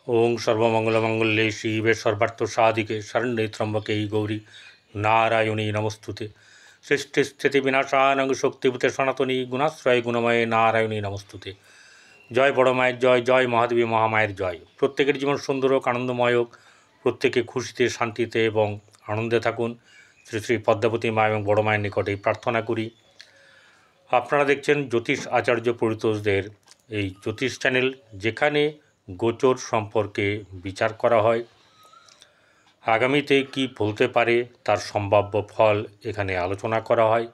ओं सर्वमंगलमांगल्ये शिवे सर्वार्थसाधिके शरण्ये त्र्यंबके गौरी नारायणी नमस्तुते। सृष्टिस्थितिविनाशानां शक्तिभूते सनातनी गुणाश्रय गुणमये नारायणी नमस्तुते। जय बड़ मायर जय, जय महादेवी महामायर जय। प्रत्येकेर जीवन सुंदर होक, आनंदमय होक, प्रत्येके खुशिते शांतिते एवं आनंदे थाकुन। श्री श्री पद्मावती मा एवं बड़ मायेर निकटे प्रार्थना करी। আপনারা দেখছেন জ্যোতিষ আচার্য পরিতোষদের এই জ্যোতিষ চ্যানেল, যেখানে গোচর সম্পর্কে বিচার করা হয়, আগামীতে কি বলতে পারে তার সম্ভাব্য ফল এখানে আলোচনা করা হয়।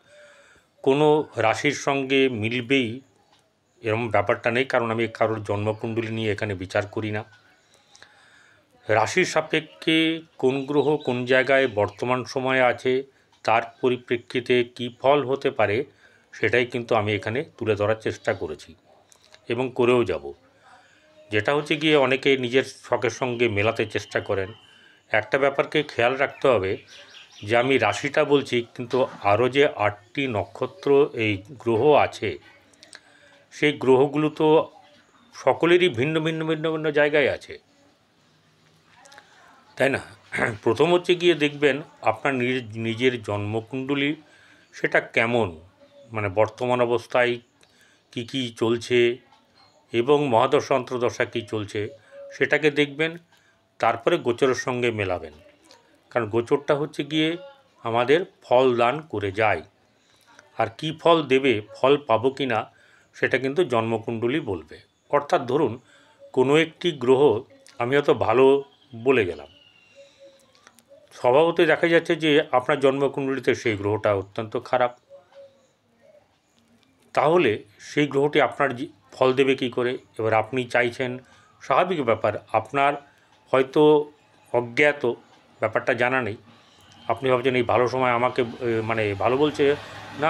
কোনো রাশির সঙ্গে মিলবেই এরকম ব্যাপারটা নেই, কারণ আমি কারোর জন্মকুণ্ডলী নিয়ে এখানে বিচার করি না। রাশির সাপেক্ষে কোন গ্রহ কোন জায়গায় বর্তমান সময়ে আছে, তার পরিপ্রেক্ষিতে কি ফল হতে পারে, সেটাই কিন্তু আমি এখানে তুলে ধরার চেষ্টা করেছি এবং করেও যাব। যেটা হচ্ছে গিয়ে অনেকে নিজের শখের সঙ্গে মেলাতে চেষ্টা করেন। একটা ব্যাপারকে খেয়াল রাখতে হবে যে আমি রাশিটা বলছি, কিন্তু আরও যে 8টি নক্ষত্র এই গ্রহ আছে, সেই গ্রহগুলো তো সকলেরই ভিন্ন ভিন্ন ভিন্ন ভিন্ন জায়গায় আছে, তাই না? প্রথম হচ্ছে গিয়ে দেখবেন আপনার নিজের জন্মকুণ্ডলী সেটা কেমন, মানে বর্তমান অবস্থায় কি কি চলছে এবং মহাদশা অন্তর্দশা কী চলছে সেটাকে দেখবেন। তারপরে গোচরের সঙ্গে মেলাবেন, কারণ গোচরটা হচ্ছে গিয়ে আমাদের ফল দান করে যায়। আর কি ফল দেবে, ফল পাবো কি না, সেটা কিন্তু জন্মকুণ্ডলী বলবে। অর্থাৎ ধরুন কোনো একটি গ্রহ আমি হয়তো ভালো বলে গেলাম, স্বভাবতই দেখা যাচ্ছে যে আপনার জন্মকুণ্ডলীতে সেই গ্রহটা অত্যন্ত খারাপ, তাহলে সেই গ্রহটি আপনার ফল দেবে কী করে? এবার আপনি চাইছেন, স্বাভাবিক ব্যাপার, আপনার হয়তো অজ্ঞাত, ব্যাপারটা জানা নেই, আপনি ভাবছেন এই ভালো সময় আমাকে মানে ভালো বলছে না,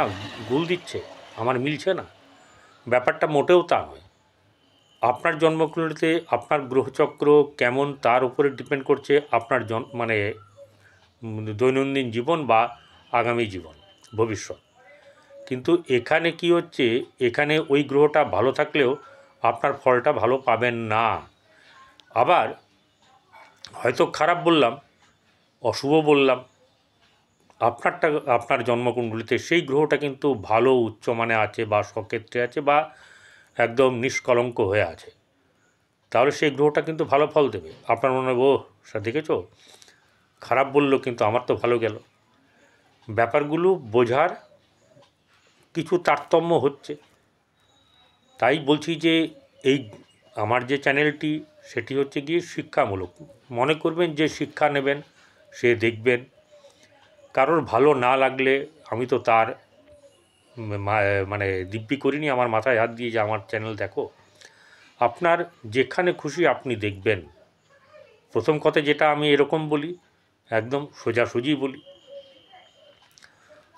গুল দিচ্ছে, আমার মিলছে না। ব্যাপারটা মোটেও তা নয়। আপনার জন্মকুণ্ডলীতে আপনার গ্রহচক্র কেমন তার উপরে ডিপেন্ড করছে আপনার মানে দৈনন্দিন জীবন বা আগামী জীবন, ভবিষ্যৎ। কিন্তু এখানে কি হচ্ছে, এখানে ওই গ্রহটা ভালো থাকলেও আপনার ফলটা ভালো পাবেন না। আবার হয়তো খারাপ বললাম, অশুভ বললাম, আপনার জন্মকুণ্ডলীতে সেই গ্রহটা কিন্তু ভালো উচ্চমানে আছে বা সক্ষেত্রে আছে বা একদম নিষ্কলঙ্ক হয়ে আছে, তাহলে সেই গ্রহটা কিন্তু ভালো ফল দেবে। আপনার মনে হবে, ও স্যার দেখেছো, খারাপ বললো কিন্তু আমার তো ভালো গেল। ব্যাপারগুলো বোঝার কিছু তারতম্য হচ্ছে। তাই বলছি যে এই আমার যে চ্যানেলটি, সেটি হচ্ছে গিয়ে শিক্ষামূলক। মনে করবেন যে শিক্ষা নেবেন, সে দেখবেন। কারোর ভালো না লাগলে আমি তো তার মানে দিব্যি করিনি আমার মাথায় হাত দিয়ে যে আমার চ্যানেল দেখো। আপনার যেখানে খুশি আপনি দেখবেন। প্রথম কথা যেটা আমি এরকম বলি, একদম সোজাসুজি বলি,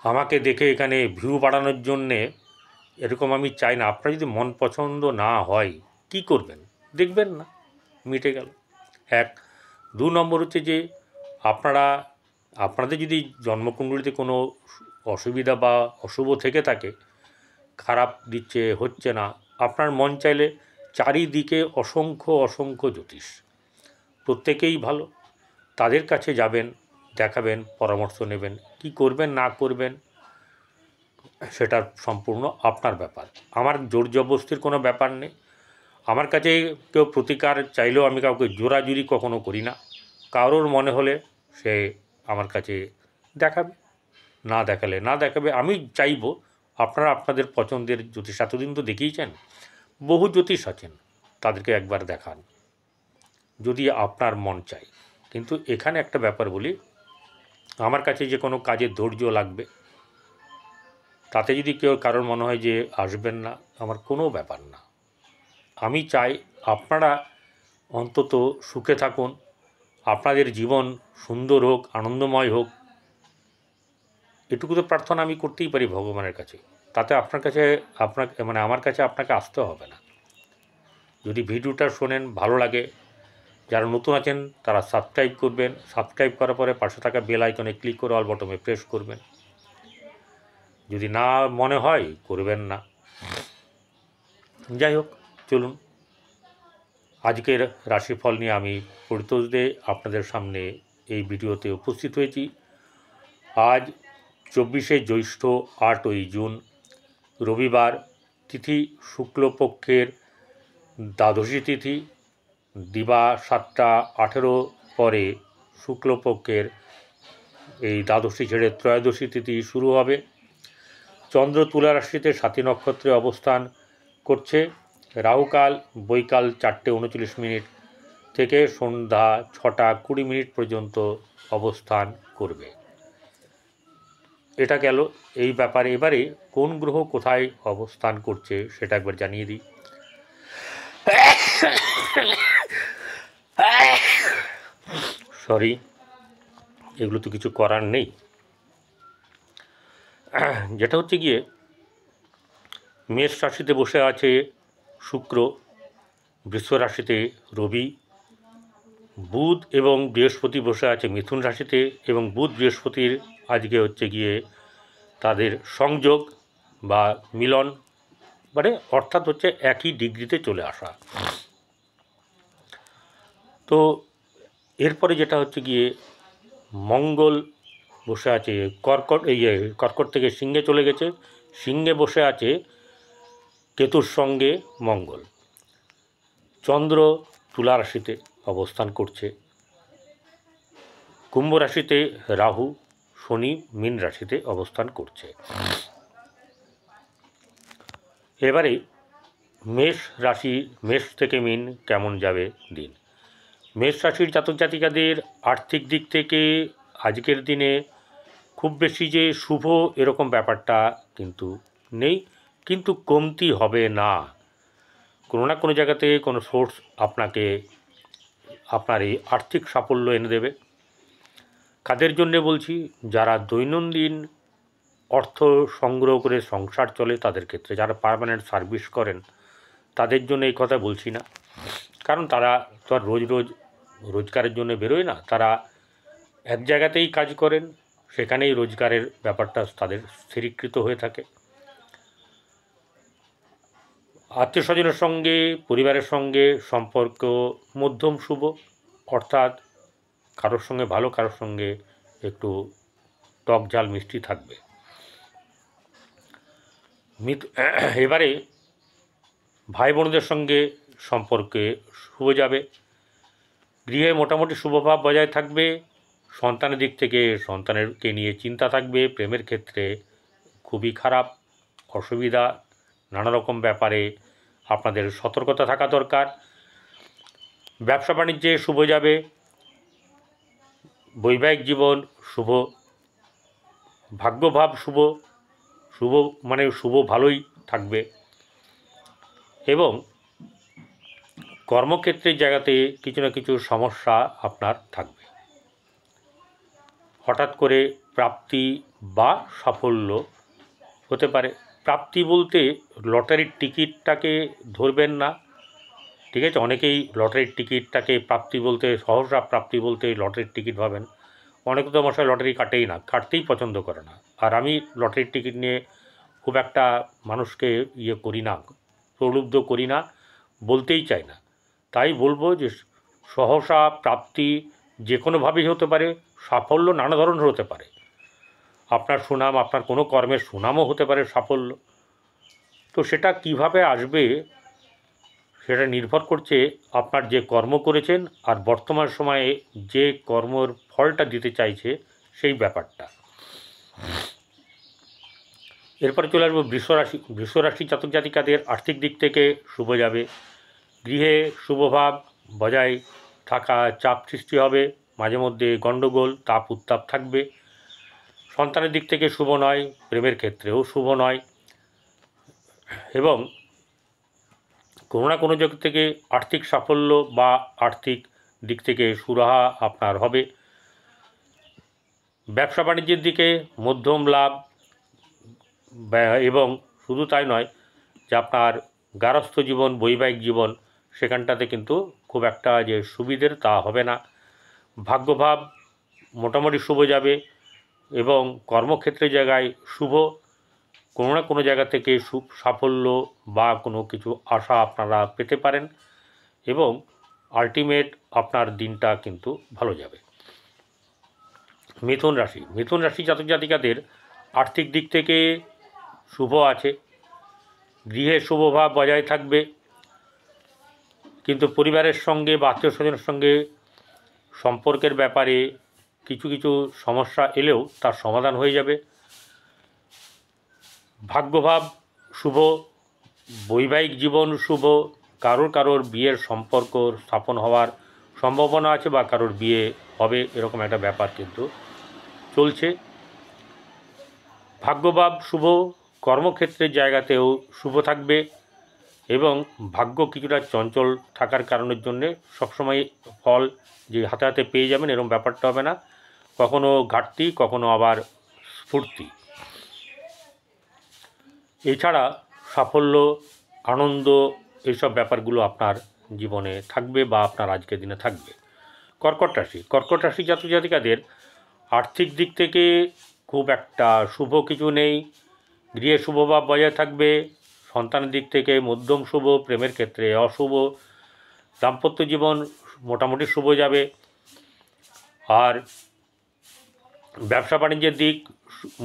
আমাকে দেখে এখানে ভিউ বাড়ানোর জন্যে এরকম আমি চাই না। আপনার যদি মন পছন্দ না হয় কি করবেন? দেখবেন না, মিটে গেল। 1 2 নম্বর হচ্ছে যে আপনাদের যদি জন্মকুণ্ডলীতে কোনো অসুবিধা বা অশুভ থেকে থাকে, খারাপ দিচ্ছে, হচ্ছে না, আপনার মন চাইলে চারিদিকে অসংখ্য অসংখ্য জ্যোতিষ, প্রত্যেকেই ভালো, তাদের কাছে যাবেন, দেখাবেন, পরামর্শ নেবেন। কি করবেন না করবেন সেটা সম্পূর্ণ আপনার ব্যাপার। আমার জোর জবরদস্তির কোনো ব্যাপার নেই। আমার কাছে কেউ প্রতিকার চাইলেও আমি কাউকে জোরাজুরি কখনো করি না। কারোর মনে হলে সে আমার কাছে দেখাবে, না দেখালে না দেখাবে। আমি চাইব আপনারা আপনাদের পছন্দের জ্যোতিষ, এতদিন তো দেখিয়েছেন, বহু জ্যোতিষ আছেন, তাদেরকে একবার দেখান যদি আপনার মন চায়। কিন্তু এখানে একটা ব্যাপার বলি, আমার কাছে যে কোনো কাজের ধৈর্য লাগবে, তাতে যদি কেউ কারোর মনে হয় যে আসবেন না, আমার কোনো ব্যাপার না। আমি চাই আপনারা অন্তত সুখে থাকুন, আপনাদের জীবন সুন্দর হোক, আনন্দময় হোক, এটুকু তো প্রার্থনা আমি করতেই পারি ভগবানের কাছে। তাতে আমার কাছে আপনাকে আসতে হবে না। যদি ভিডিওটা শোনেন, ভালো লাগে, যারা নতুন আছেন তারা সাবস্ক্রাইব করবেন, সাবস্ক্রাইব করার পরে পাশে থাকা বেল আইকনে ক্লিক করে অল বটমে প্রেস করবেন। যদি না মনে হয় করবেন না। যাই হোক, চলুন আজকের রাশিফল নিয়ে আমি পরিতোষ দে আপনাদের সামনে এই ভিডিওতে উপস্থিত হয়েছি। আজ 24শে জ্যৈষ্ঠ 8ই জুন রবিবার, তিথি শুক্লপক্ষের দ্বাদশী তিথি, দিবা 7টা 18 পরে শুক্লপক্ষের এই দ্বাদশী ছেড়ে ত্রয়োদশী তিথি শুরু হবে। চন্দ্র তুলা রাশিতে সাথী নক্ষত্রে অবস্থান করছে। রাহুকাল বৈকাল 4টে 39 থেকে সন্ধ্যা 6টা 20 পর্যন্ত অবস্থান করবে। এটা গেল এই ব্যাপারে। এবারে কোন গ্রহ কোথায় অবস্থান করছে সেটা একবার জানিয়ে দিই। সরি, এগুলো তো কিছু করার নেই। যেটা হচ্ছে গিয়ে মেষ রাশিতে বসে আছে শুক্র, বৃষ রাশিতে রবি, বুধ এবং বৃহস্পতি বসে আছে মিথুন রাশিতে, এবং বুধ বৃহস্পতির আজকে হচ্ছে গিয়ে তাদের সংযোগ বা মিলন, মানে অর্থাৎ হচ্ছে একই ডিগ্রিতে চলে আসা। তো এরপরে যেটা হচ্ছে গিয়ে মঙ্গল বসে আছে কর্কট থেকে সিংহে চলে গেছে, সিংহে বসে আছে কেতুর সঙ্গে মঙ্গল। চন্দ্র তুলা রাশিতে অবস্থান করছে, কুম্ভ রাশিতে রাহু, শনি মীন রাশিতে অবস্থান করছে। এবারে মেষ রাশি, মেষ থেকে মীন কেমন যাবে দিন। মেষ রাশির জাতক জাতিকাদের আর্থিক দিক থেকে আজকের দিনে খুব বেশি যে শুভ এরকম ব্যাপারটা কিন্তু নেই, কিন্তু কমতি হবে না। কোনো না কোনো জায়গাতে কোনো সোর্স আপনাকে আপনার এই আর্থিক সাফল্য এনে দেবে। কাদের জন্যে বলছি? যারা দৈনন্দিন অর্থ সংগ্রহ করে সংসার চলে তাদের ক্ষেত্রে। যারা পার্মানেন্ট সার্ভিস করেন তাদের জন্য এই কথা বলছি না, কারণ তারা তো আর রোজ রোজ রোজগারের জন্য বেরোয় না। তারা এক জায়গাতেই কাজ করেন, সেখানেই রোজগারের ব্যাপারটা তাদের স্থিরীকৃত হয়ে থাকে। আত্মীয় স্বজনের সঙ্গে, পরিবারের সঙ্গে সম্পর্ক মধ্যম শুভ, অর্থাৎ কারোর সঙ্গে ভালো, কারোর সঙ্গে একটু টক ঝাল মিষ্টি থাকবে। এবারে ভাই বোনদের সঙ্গে সম্পর্কে শুভ যাবে। গৃহে মোটামুটি শুভভাব বজায় থাকবে। সন্তানের দিক থেকে সন্তানেরকে নিয়ে চিন্তা থাকবে। প্রেমের ক্ষেত্রে খুবই খারাপ, অসুবিধা, নানা রকম ব্যাপারে আপনাদের সতর্কতা থাকা দরকার। ব্যবসা বাণিজ্যে শুভ যাবে। বৈবাহিক জীবন শুভ, ভাগ্যভাব শুভ, শুভ মানে শুভ ভালোই থাকবে। এবং কর্মক্ষেত্রের জায়গাতে কিছু না কিছু সমস্যা আপনার থাকবে। হঠাৎ করে প্রাপ্তি বা সাফল্য হতে পারে। প্রাপ্তি বলতে লটারির টিকিটটাকে ধরবেন না, ঠিক আছে? অনেকেই লটারির টিকিটটাকে প্রাপ্তি বলতে, সহসা প্রাপ্তি বলতে লটারির টিকিট ভাবেন। অনেকে তো মশাই লটারি কাটেই না, কাটতেই পছন্দ করে না। আর আমি লটারির টিকিট নিয়ে খুব একটা মানুষকে করি না, প্রলুব্ধ করি না, বলতেই চাই না। তাই বলবো যে সহসা প্রাপ্তি যে কোনোভাবেই হতে পারে, সাফল্য নানা ধরনের হতে পারে। আপনার সুনাম, আপনার কোনো কর্মের সুনামও হতে পারে সাফল্য। তো সেটা কিভাবে আসবে সেটা নির্ভর করছে আপনার যে কর্ম করেছেন আর বর্তমান সময়ে যে কর্মর ফলটা দিতে চাইছে সেই ব্যাপারটা। এরপরে চলে আসবো বৃষ রাশি। বৃষ রাশি জাতক জাতিকাদের আর্থিক দিক থেকে শুভ যাবে। গৃহে শুভভাব বজায় থাকা, চাপ সৃষ্টি হবে, মাঝে মধ্যে গণ্ডগোল, তাপ উত্তাপ থাকবে। সন্তানের দিক থেকে শুভ নয়, প্রেমের ক্ষেত্রেও শুভ নয়, এবং কোনো না কোনো জায়গা থেকে আর্থিক সাফল্য বা আর্থিক দিক থেকে সুরাহা আপনার হবে। ব্যবসা বাণিজ্যের দিকে মধ্যম লাভ, এবং শুধু তাই নয় যে আপনার গারস্থ জীবন, বৈবাহিক জীবন, সেখানটাতে কিন্তু খুব একটা যে সুবিধের তা হবে না। ভাগ্যভাব মোটামুটি শুভ যাবে, এবং কর্মক্ষেত্রের জায়গায় শুভ, কোনো না কোনো জায়গা থেকে সাফল্য বা কোনো কিছু আশা আপনারা পেতে পারেন। এবং আলটিমেট আপনার দিনটা কিন্তু ভালো যাবে। মিথুন রাশি জাতক জাতিকাদের আর্থিক দিক থেকে শুভ আছে, গৃহে শুভভাব বজায় থাকবে, কিন্তু পরিবারের সঙ্গে বা আত্মীয় স্বজনের সঙ্গে সম্পর্কের ব্যাপারে কিছু কিছু সমস্যা এলেও তার সমাধান হয়ে যাবে। ভাগ্যভাব শুভ, বৈবাহিক জীবন শুভ, কারোর বিয়ের সম্পর্ক স্থাপন হওয়ার সম্ভাবনা আছে বা কারোর বিয়ে হবে এরকম একটা ব্যাপার কিন্তু চলছে। ভাগ্যভাব শুভ, কর্মক্ষেত্রের জায়গাতেও শুভ থাকবে এবং ভাগ্য কিছুটা চঞ্চল থাকার কারণের জন্যে সবসময় ফল যে হাতে হাতে পেয়ে যাবেন এরকম ব্যাপারটা হবে না, কখনো ঘাটতি কখনো আবার স্ফূর্তি। এছাড়া সাফল্য, আনন্দ এইসব ব্যাপারগুলো আপনার জীবনে থাকবে বা আপনার আজকের দিনে থাকবে। কর্কট রাশি জাতক জাতিকাদের আর্থিক দিক থেকে খুব একটা শুভ কিছু নেই, গৃহে শুভভাব বজায় থাকবে, সন্তানের দিক থেকে মধ্যম শুভ, প্রেমের ক্ষেত্রে অশুভ, দাম্পত্য জীবন মোটামুটি শুভ যাবে। আর ব্যবসা বাণিজ্যের দিক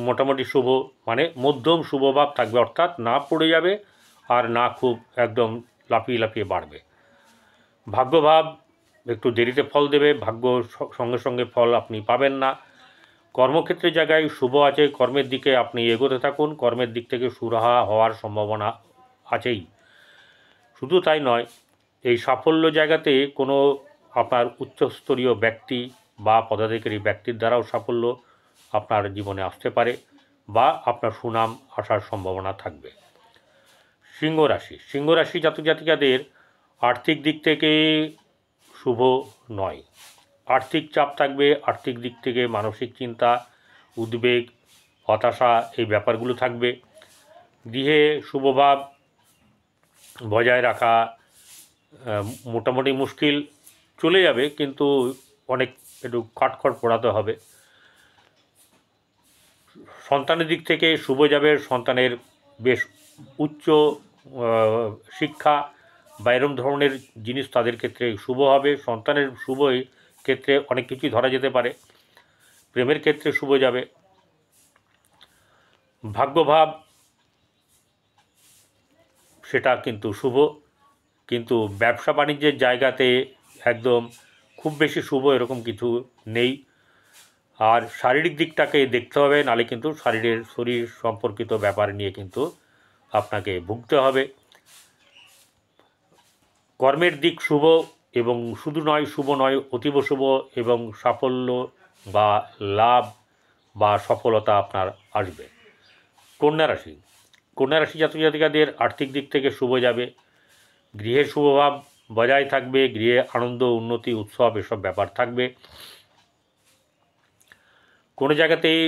মোটামুটি শুভ, মানে মধ্যম শুভভাব থাকবে, অর্থাৎ না পড়ে যাবে আর না খুব একদম লাফিয়ে লাফিয়ে বাড়বে। ভাগ্যভাব একটু দেরিতে ফল দেবে, ভাগ্য সঙ্গে সঙ্গে ফল আপনি পাবেন না। কর্মক্ষেত্রের জায়গায় শুভ আছে, কর্মের দিকে আপনি এগোতে থাকুন, কর্মের দিক থেকে সুরাহা হওয়ার সম্ভাবনা আছেই। শুধু তাই নয়, এই সাফল্য জায়গাতে কোনো আপনার উচ্চস্তরীয় ব্যক্তি বা পদাধিকারী ব্যক্তির দ্বারাও সাফল্য আপনার জীবনে আসতে পারে বা আপনার সুনাম আসার সম্ভাবনা থাকবে। সিংহ রাশি জাতক জাতিকাদের আর্থিক দিক থেকে শুভ নয়, আর্থিক চাপ থাকবে, আর্থিক দিক থেকে মানসিক চিন্তা, উদ্বেগ, হতাশা এই ব্যাপারগুলো থাকবে। গৃহে শুভভাব বজায় রাখা মোটামুটি মুশকিল, চলে যাবে কিন্তু অনেক একটু কাঠখড় পোড়াতে হবে। সন্তানের দিক থেকে শুভ যাবে, সন্তানের বেশ উচ্চ শিক্ষা বা এরম ধরনের জিনিস তাদের ক্ষেত্রে শুভ হবে। সন্তানের শুভ ক্ষেত্রে অনেক কিছুই ধরা যেতে পারে। প্রেমের ক্ষেত্রে শুভ যাবে। ভাগ্যভাব সেটা কিন্তু শুভ, কিন্তু ব্যবসা বাণিজ্যের জায়গাতে একদম খুব বেশি শুভ এরকম কিছু নেই। আর শারীরিক দিকটাকে দেখতে হবে, নাহলে কিন্তু শরীর সম্পর্কিত ব্যাপার নিয়ে কিন্তু আপনাকে ভুগতে হবে। কর্মের দিক শুভ এবং শুধু নয়, শুভ নয়, অতীব শুভ এবং সাফল্য বা লাভ বা সফলতা আপনার আসবে। কন্যা রাশি জাতক জাতিকাদের আর্থিক দিক থেকে শুভ যাবে, গৃহে শুভভাব বজায় থাকবে, গৃহে আনন্দ, উন্নতি, উৎসব এসব ব্যাপার থাকবে। কোনো জায়গাতেই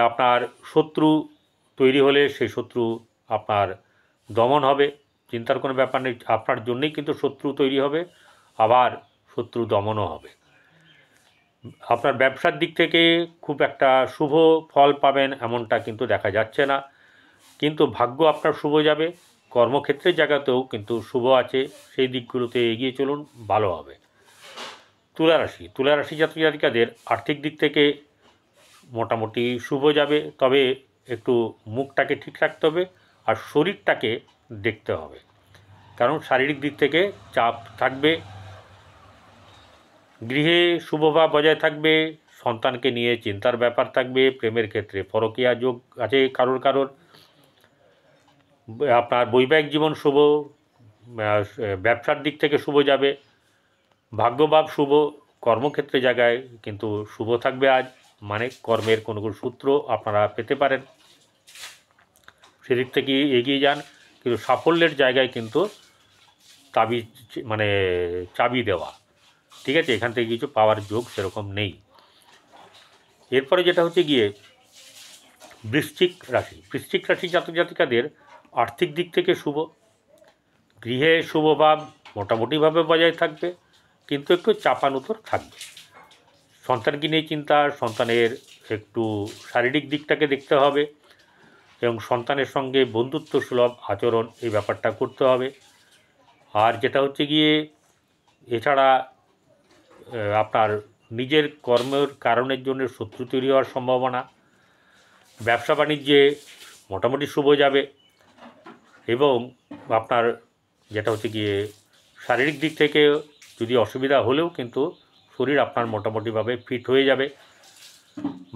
আপনার শত্রু তৈরি হলে সেই শত্রু আপনার দমন হবে, চিন্তার কোনো ব্যাপার নেই, আপনার জন্যেই কিন্তু শত্রু তৈরি হবে, আবার শত্রু দমনও হবে। আপনার ব্যবসার দিক থেকে খুব একটা শুভ ফল পাবেন এমনটা কিন্তু দেখা যাচ্ছে না, কিন্তু ভাগ্য আপনার শুভ যাবে, কর্মক্ষেত্রের জায়গাতেও কিন্তু শুভ আছে, সেই দিকগুলোতে এগিয়ে চলুন, ভালো হবে। তুলা রাশি জাতক জাতিকাদের আর্থিক দিক থেকে মোটামুটি শুভ যাবে, তবে একটু মুখটাকে ঠিক রাখতে হবে আর শরীরটাকে দেখতে হবে, কারণ শারীরিক দিক থেকে চাপ থাকবে। গৃহে শুভভাব বজায় থাকবে, সন্তানকে নিয়ে চিন্তার ব্যাপার থাকবে, প্রেমের ক্ষেত্রে পরকীয়া যোগ আছে কারোর। আপনার বৈবাহিক জীবন শুভ, ব্যবসার দিক থেকে শুভ যাবে, ভাগ্যভাব শুভ, কর্মক্ষেত্রে জায়গায় কিন্তু শুভ থাকবে আজ, মানে কর্মের কোনো সূত্র আপনারা পেতে পারেন, সেদিক থেকে এগিয়ে যান, কিন্তু সাফল্যের জায়গায় কিন্তু চাবি দেওয়া, ঠিক আছে, এখান থেকে কিছু পাওয়ার যোগ সেরকম নেই। এরপরে যেটা হচ্ছে গিয়ে বৃশ্চিক রাশি জাতক জাতিকাদের আর্থিক দিক থেকে শুভ, গৃহে শুভভাব মোটামুটিভাবে বজায় থাকবে, কিন্তু একটু চাপানুতর থাকবে। সন্তানকে নিয়ে চিন্তা, সন্তানের একটু শারীরিক দিকটাকে দেখতে হবে এবং সন্তানের সঙ্গে বন্ধুত্ব সুলভ আচরণ এই ব্যাপারটা করতে হবে। আর যেটা হচ্ছে গিয়ে এছাড়া আপনার নিজের কর্মের কারণের জন্য শত্রু তৈরি হওয়ার সম্ভাবনা, ব্যবসা বাণিজ্যে মোটামুটি শুভ যাবে, এবং আপনার যেটা হচ্ছে গিয়ে শারীরিক দিক থেকে যদি অসুবিধা হলেও কিন্তু শরীর আপনার মোটামুটিভাবে ফিট হয়ে যাবে।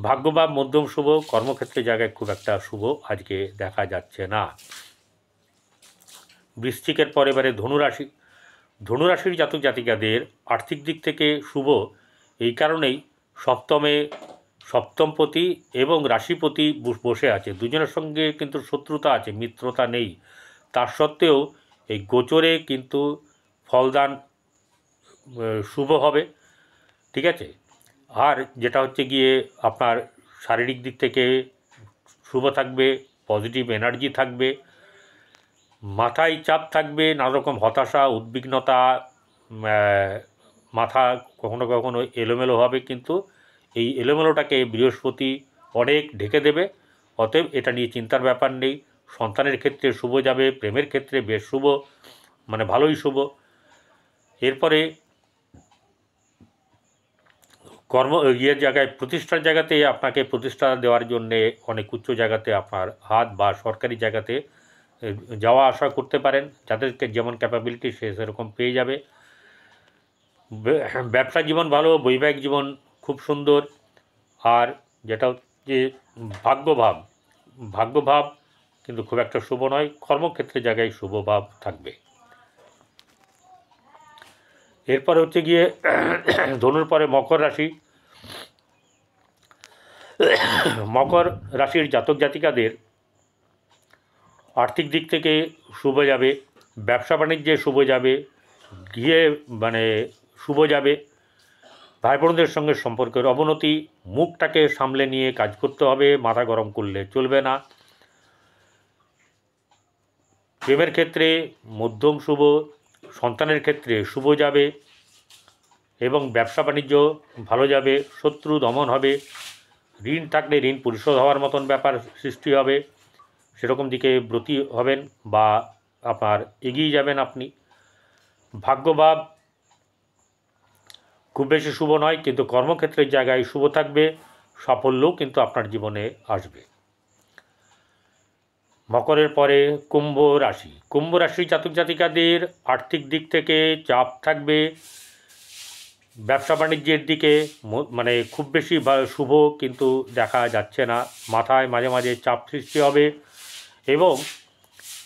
ভাগ্যভাব মধ্যম শুভ, কর্মক্ষেত্রে জায়গায় খুব একটা শুভ আজকে দেখা যাচ্ছে না। বৃশ্চিকের পরে এবারে ধনুরাশি। ধনুরাশির জাতক জাতিকাদের আর্থিক দিক থেকে শুভ এই কারণেই সপ্তমপতি এবং রাশিপতি বসে আছে, দুজনের সঙ্গে কিন্তু শত্রুতা আছে, মিত্রতা নেই। তার সত্ত্বেও এই গোচরে কিন্তু ফলদান শুভ হবে, ঠিক আছে। আর যেটা হচ্ছে গিয়ে আপনার শারীরিক দিক থেকে শুভ থাকবে, পজিটিভ এনার্জি থাকবে, মাথায় চাপ থাকবে, নানা রকম হতাশা, উদ্বিগ্নতা, মাথা কখনো কখনো এলোমেলো হবে, কিন্তু এই এলোমেলোটাকে বৃহস্পতি অনেক ঢেকে দেবে। অতএব এটা নিয়ে চিন্তার ব্যাপার নেই। সন্তানের ক্ষেত্রে শুভ যাবে, প্রেমের ক্ষেত্রে বেশ শুভ, মানে ভালোই শুভ। এরপরে জায়গায় প্রতিষ্ঠার জায়গাতে আপনাকে প্রতিষ্ঠা দেওয়ার জন্যে অনেক উচ্চ জায়গাতে আপনার হাত বা সরকারি জায়গাতে যাওয়া আসা করতে পারেন, যাদেরকে যেমন ক্যাপাবিলিটি সে সেরকম পেয়ে যাবে। ব্যবসা জীবন ভালো, বৈবাহিক জীবন খুব সুন্দর। আর যেটা হচ্ছে ভাগ্যভাব কিন্তু খুব একটা শুভ নয়, কর্মক্ষেত্রে জায়গায় শুভ ভাব থাকবে। এরপরে হচ্ছে গিয়ে ধনুর পরে মকর রাশি। মকর রাশির জাতক জাতিকাদের আর্থিক দিক থেকে শুভ যাবে, ব্যবসা বাণিজ্যে শুভ যাবে, গৃহে শুভ যাবে। ভাই বোনদের সঙ্গে সম্পর্কের অবনতি, মুখটাকে সামলে নিয়ে কাজ করতে হবে, মাথা গরম করলে চলবে না। প্রেমের ক্ষেত্রে মধ্যম শুভ, সন্তানের ক্ষেত্রে শুভ যাবে, এবং ব্যবসা বাণিজ্য ভালো যাবে, শত্রু দমন হবে, ঋণ থাকলে ঋণ পরিশোধ হওয়ার মতন ব্যাপার সৃষ্টি হবে, সেরকম দিকে ব্রতী হবেন বা আপনার এগিয়ে যাবেন আপনি। ভাগ্যভাব খুব বেশি শুভ নয়, কিন্তু কর্মক্ষেত্রের জায়গায় শুভ থাকবে, সাফল্যও কিন্তু আপনার জীবনে আসবে। মকরের পরে কুম্ভ রাশি। কুম্ভ রাশির জাতক জাতিকাদের আর্থিক দিক থেকে চাপ থাকবে, ব্যবসা বাণিজ্যের দিকে খুব বেশি শুভ কিন্তু দেখা যাচ্ছে না। মাথায় মাঝে মাঝে চাপ সৃষ্টি হবে এবং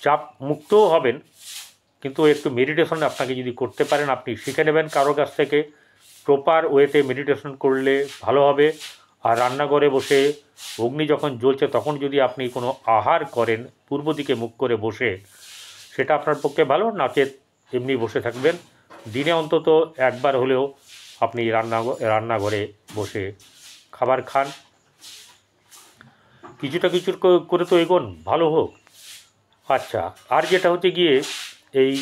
চাপ মুক্তও হবেন, কিন্তু একটু মেডিটেশন আপনাকে যদি করতে পারেন, আপনি শিখে নেবেন কারো কাছ থেকে। প্রপার ওয়েতে মেডিটেশন করলে ভালো হবে। আর রান্নাঘরে বসে অগ্নি যখন জ্বলছে তখন যদি আপনি কোনো আহার করেন পূর্ব দিকে মুখ করে বসে, সেটা আপনার পক্ষে ভালো। নাচেত এমনি বসে থাকবেন, দিনে অন্তত একবার হলেও আপনি রান্নাঘরে বসে খাবার খান। কিছুটা কিছু করে তো এগোন, ভালো হোক। আচ্ছা, আর যেটা হচ্ছে গিয়ে এই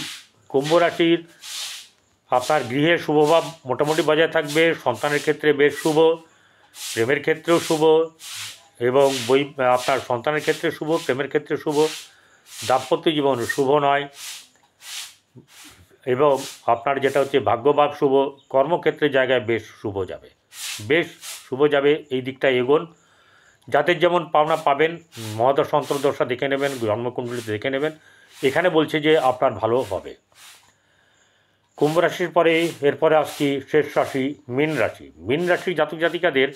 কুম্ভ রাশির আপনার গৃহে শুভভাব মোটামুটি বজায় থাকবে, সন্তানের ক্ষেত্রে বেশ শুভ, প্রেমের ক্ষেত্রেও শুভ, এবং আপনার সন্তানের ক্ষেত্রে শুভ, প্রেমের ক্ষেত্রে শুভ। দাম্পত্য জীবন শুভ নয়, এবং আপনার যেটা হচ্ছে ভাগ্যভাব শুভ, কর্মক্ষেত্রের জায়গায় বেশ শুভ যাবে। এই দিকটা এগোন। যাদের যেমন পাওনা পাবেন, মহাদশা অন্তর্দশা দেখে নেবেন, জন্মকুণ্ডলিতে দেখে নেবেন। এখানে বলছে যে আপনার ভালো হবে। কুম্ভ রাশির পরে এরপরে আসছি শেষ রাশি মীন রাশি। মীন রাশির জাতক জাতিকাদের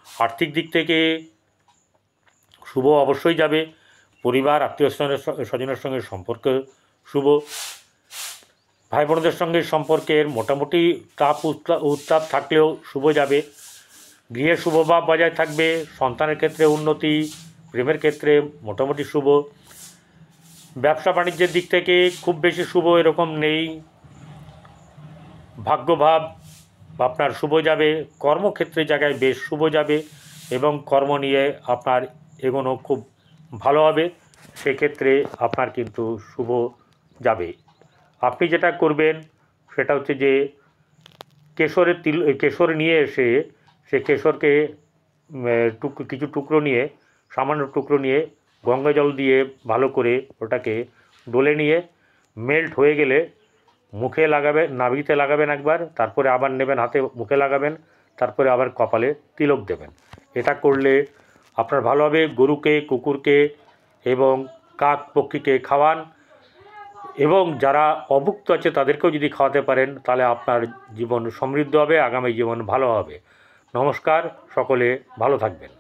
আর্থিক দিক থেকে শুভ অবশ্যই যাবে, পরিবার আত্মীয় স্বজনের সঙ্গে সম্পর্ক শুভ, ভাই বোনদের সঙ্গে সম্পর্কের মোটামুটি উত্তাপ থাকলেও শুভ যাবে, গৃহে শুভভাব বজায় থাকবে, সন্তানের ক্ষেত্রে উন্নতি, প্রেমের ক্ষেত্রে মোটামুটি শুভ। ব্যবসা বাণিজ্যের দিক থেকে খুব বেশি শুভ এরকম নেই, ভাগ্যভাব আপনার শুভ যাবে, কর্মক্ষেত্রের জায়গায় বেশ শুভ যাবে, এবং কর্ম নিয়ে আপনার এগোনো খুব ভালো হবে। সেক্ষেত্রে আপনার কিন্তু শুভ যাবে। আপনি যেটা করবেন সেটা হচ্ছে যে কেশর নিয়ে এসে সে কেশরকে কিছু টুকরো নিয়ে, সামান্য টুকরো নিয়ে গঙ্গা জল দিয়ে ভালো করে ওটাকে ডলে নিয়ে মেল্ট হয়ে গেলে মুখে লাগাবেন, নাভিতে লাগাবেন একবার, তারপরে আবার নেবেন হাতে, মুখে লাগাবেন, তারপরে আবার কপালে তিলক দেবেন। এটা করলে আপনার ভালো হবে। গরুকে, কুকুরকে এবং কাক পক্ষীকে খাওয়ান, এবং যারা অভুক্ত আছে তাদেরকেও যদি খাওয়াতে পারেন তাহলে আপনার জীবন সমৃদ্ধ হবে, আগামী জীবন ভালো হবে। নমস্কার, সকলে ভালো থাকবেন।